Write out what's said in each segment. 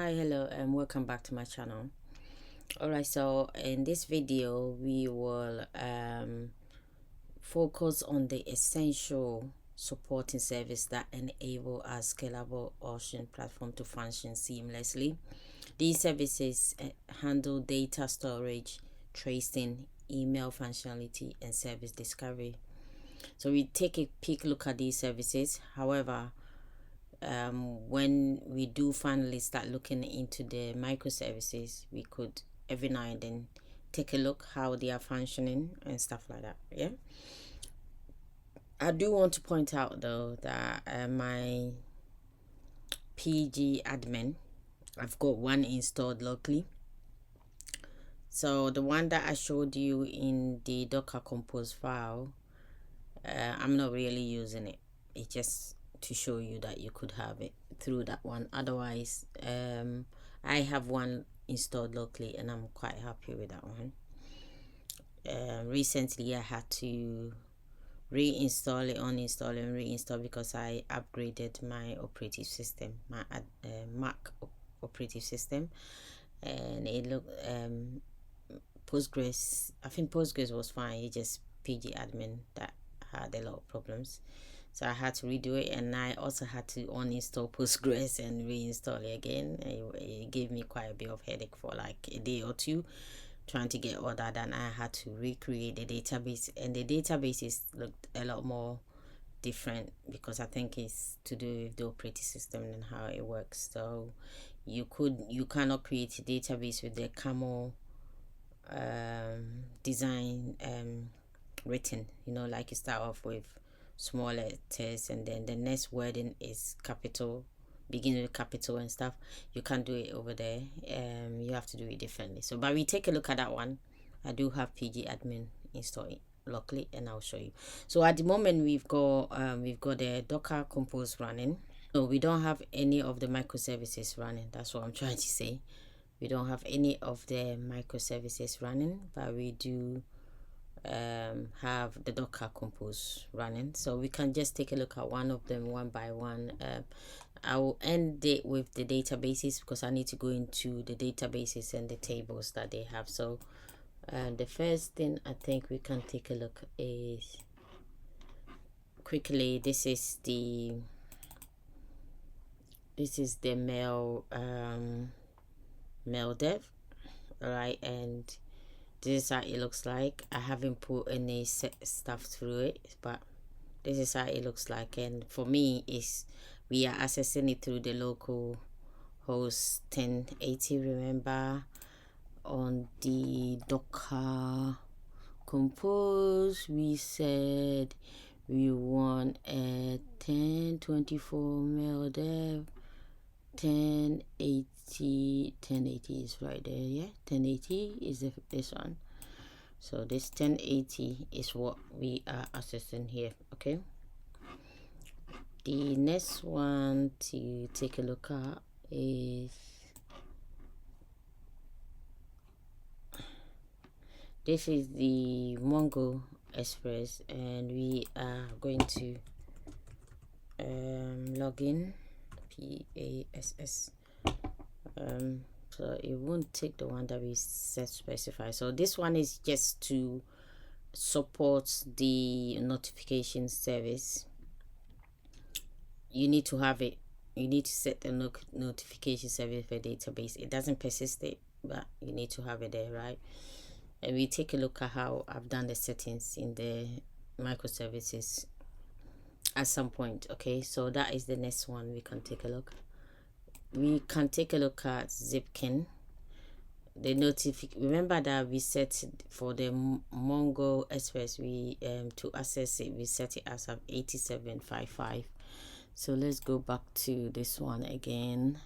Hi, hello, and welcome back to my channel. Alright, so in this video we will focus on the essential supporting service that enable our scalable ocean platform to function seamlessly. These services handle data storage, tracing, email functionality, and service discovery. So we take a quick look at these services. However, when we do finally start looking into the microservices, we could every now and then take a look how they are functioning and stuff like that. Yeah, I do want to point out though that my PgAdmin, I've got one installed locally. So the one that I showed you in the Docker Compose file, I'm not really using it. It's just to show you that you could have it through that one. Otherwise, I have one installed locally and I'm quite happy with that one. Recently I had to reinstall it, uninstall and reinstall because I upgraded my operating system, my Mac operating system, and it looked Postgres, I think Postgres was fine. It just PgAdmin that had a lot of problems, so I had to redo it, and I also had to uninstall Postgres and reinstall it again. It gave me quite a bit of headache for like a day or two trying to get all that done. I had to recreate the database, and the databases looked a lot more different because I think it's to do with the operating system and how it works. So you cannot create a database with the camel design written, like you start off with small letters and then the next wording is capital, beginning with capital and stuff. You can't do it over there. You have to do it differently. So but we take a look at that one. I do have PgAdmin installed locally and I'll show you. So at the moment we've got the Docker Compose running. So we don't have any of the microservices running. That's what I'm trying to say. We don't have any of the microservices running, but we do have the Docker Compose running. So we can just take a look at one of them one by one. I will end it with the databases because I need to go into the databases and the tables that they have. So the first thing I think we can take a look is quickly, this is the MailDev. All right, and this is how it looks like. I haven't put any stuff through it, but this is how it looks like. And for me, we are accessing it through the local host 1080. Remember, on the Docker Compose we said we want a 1024 MailDev 1080 is right there. Yeah, 1080 is this one. So this 1080 is what we are accessing here. Okay, the next one to take a look at is this is the Mongo Express, and we are going to log in PASS. So it won't take the one that we set specify. So this one is just to support the notification service. You need to have it. You need to set the notification service for database. It doesn't persist it, but you need to have it there, right? And we take a look at how I've done the settings in the microservices at some point. Okay, so that is the next one. We can take a look. We can take a look at Zipkin. The remember that we set for the Mongo Express, we to access it we set it as 8755. So let's go back to this one again.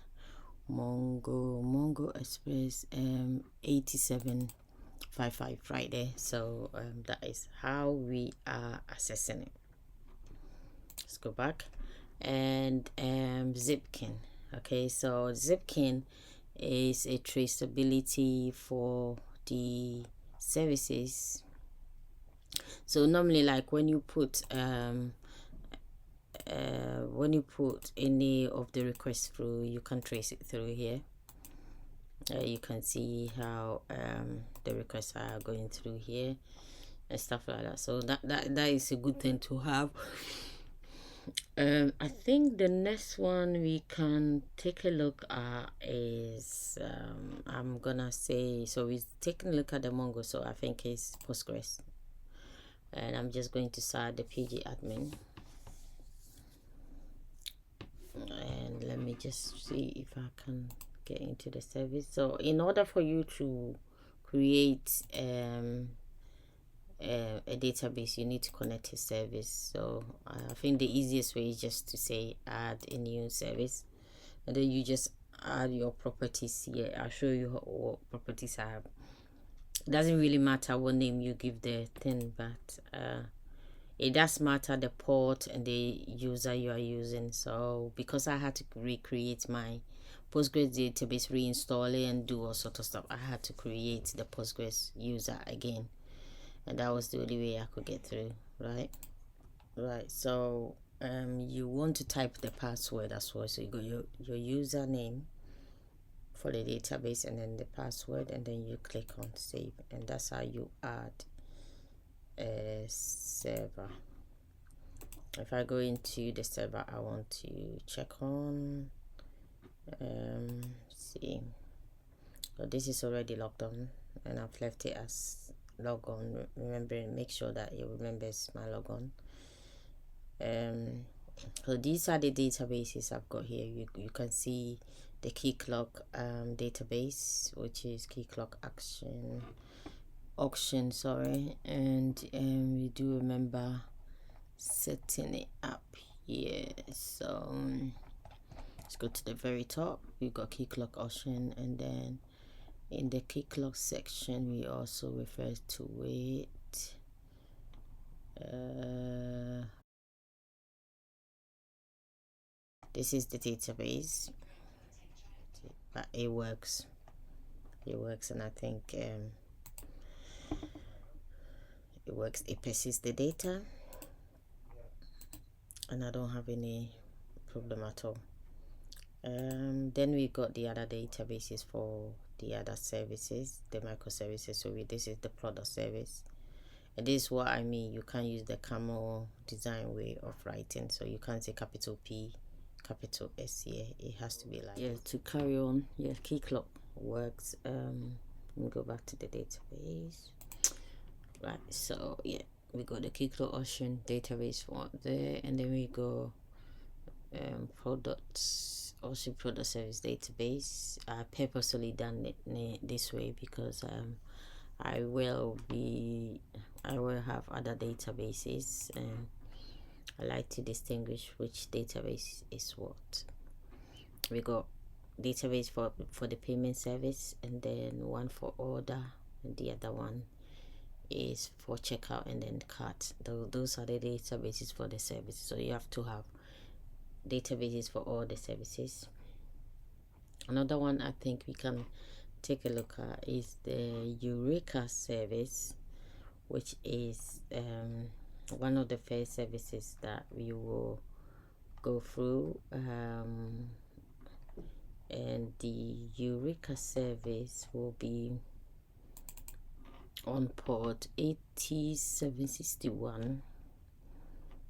Mongo Express 8755 right there. So that is how we are accessing it. Let's go back and Zipkin. Okay, so Zipkin is a traceability for the services. So normally, like when you put any of the requests through, you can trace it through here. You can see how the requests are going through here and stuff like that. So that is a good thing to have. I think the next one we can take a look at is I'm gonna say, so we're taking a look at the Mongo, so I think it's Postgres, and I'm just going to start the PgAdmin, and let me just see if I can get into the service. So in order for you to create a database, you need to connect a service. So I think the easiest way is just to say add a new service, and then you just add your properties here. I'll show you what properties I have. It doesn't really matter what name you give the thing, but it does matter the port and the user you are using. So because I had to recreate my Postgres database, reinstall it and do all sort of stuff, I had to create the Postgres user again, and that was the only way I could get through. Right, so you want to type the password as well. So you go your username for the database and then the password, and then you click on save, and that's how you add a server. If I go into the server I want to check on, see, so this is already logged on and I've left it as log on. Remember, make sure that it remembers my logon. So these are the databases I've got here. You can see the Keycloak database, which is Keycloak auction, sorry, and we do remember setting it up here. So let's go to the very top. We've got Keycloak auction, and then in the Keycloak section we also refer to it. This is the database, but it works, and I think it works. It persists the data, and I don't have any problem at all. Then we got the other databases for the other services, the microservices. So this is the product service, and this is what I mean. You can't use the camel design way of writing, so you can't say capital P capital S here. It has to be like, yeah, to carry on. Yeah, Keycloak works. Let me go back to the database. Right, so yeah, we got the Keycloak Ocean database for there, and then we go products, also product service database. I purposely done it this way because I will have other databases, and I like to distinguish which database is what. We got database for the payment service, and then one for order, and the other one is for checkout and then cart. Those are the databases for the service. So you have to have databases for all the services. Another one I think we can take a look at is the Eureka service, which is one of the first services that we will go through, and the Eureka service will be on port 8761.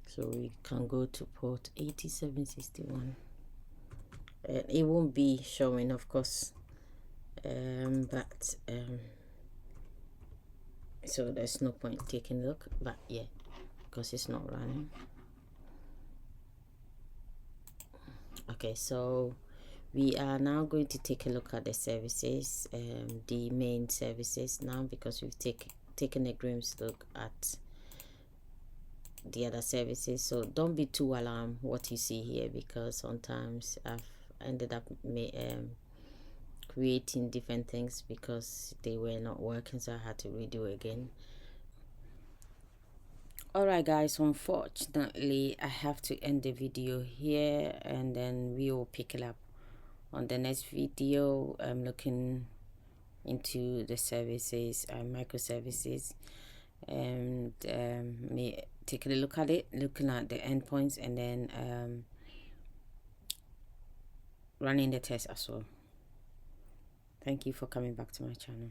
So we can go to port 8761. It won't be showing, of course, but so there's no point taking a look, but yeah, because it's not running. Okay, so we are now going to take a look at the services, the main services now, because we've taken a glimpse look at the other services. So don't be too alarmed what you see here, because sometimes I've ended up creating different things because they were not working, so I had to redo it again. Alright guys, unfortunately I have to end the video here, and then we will pick it up on the next video. I'm looking into the services and microservices, and me taking a look at it, looking at the endpoints, and then running the test as well. Thank you for coming back to my channel.